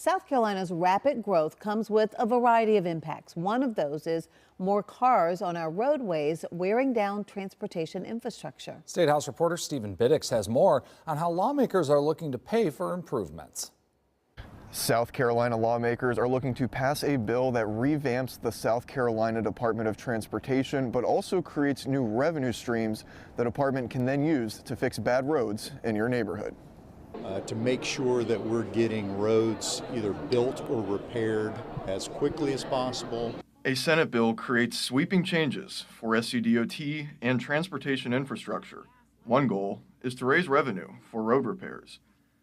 South Carolina's rapid growth comes with a variety of impacts. One of those is more cars on our roadways wearing down transportation infrastructure. State House reporter Stephen Biddix has more on how lawmakers are looking to pay for improvements. South Carolina lawmakers are looking to pass a bill that revamps the South Carolina Department of Transportation, but also creates new revenue streams the department can then use to fix bad roads in your neighborhood. To make sure that we're getting roads either built or repaired as quickly as possible. A Senate bill creates sweeping changes for SCDOT and transportation infrastructure. One goal is to raise revenue for road repairs.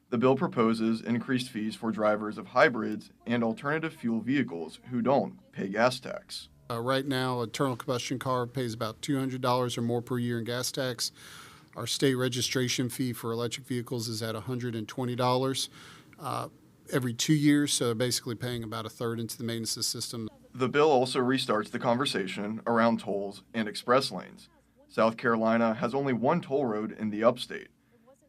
The bill proposes increased fees for drivers of hybrids and alternative fuel vehicles who don't pay gas tax. Right now, an internal combustion car pays about $200 or more per year in gas tax. Our state registration fee for electric vehicles is at $120 every 2 years, so basically paying about a third into the maintenance of the system. The bill also restarts the conversation around tolls and express lanes. South Carolina has only one toll road in the upstate.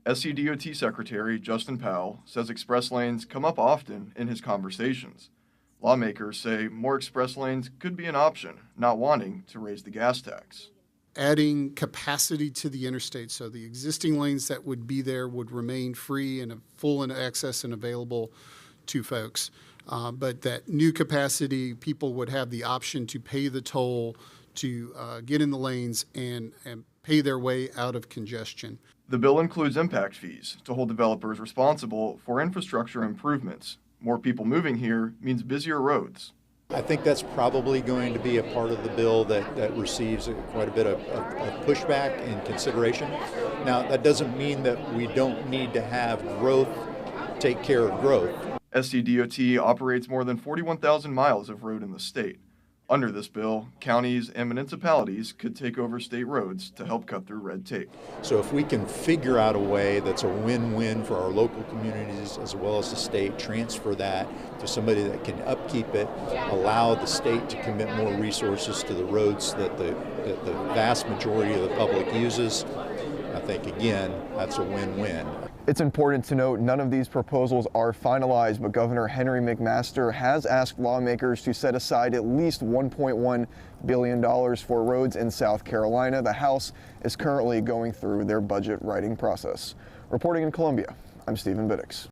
SCDOT Secretary Justin Powell says express lanes come up often in his conversations. Lawmakers say more express lanes could be an option, not wanting to raise the gas tax. Adding capacity to the interstate, so the existing lanes that would be there would remain free and full in access and available to folks. But that new capacity, people would have the option to pay the toll to get in the lanes and pay their way out of congestion. The bill includes impact fees to hold developers responsible for infrastructure improvements. More people moving here means busier roads. I think that's probably going to be a part of the bill that receives quite a bit of pushback and consideration. Now, that doesn't mean that we don't need to have growth take care of growth. SCDOT operates more than 41,000 miles of road in the state. Under this bill, counties and municipalities could take over state roads to help cut through red tape. So if we can figure out a way that's a win-win for our local communities as well as the state, transfer that to somebody that can upkeep it, allow the state to commit more resources to the roads that the vast majority of the public uses, I think, again, that's a win-win. It's important to note none of these proposals are finalized, but Governor Henry McMaster has asked lawmakers to set aside at least $1.1 billion for roads in South Carolina. The House is currently going through their budget writing process. Reporting in Columbia, I'm Stephen Biddix.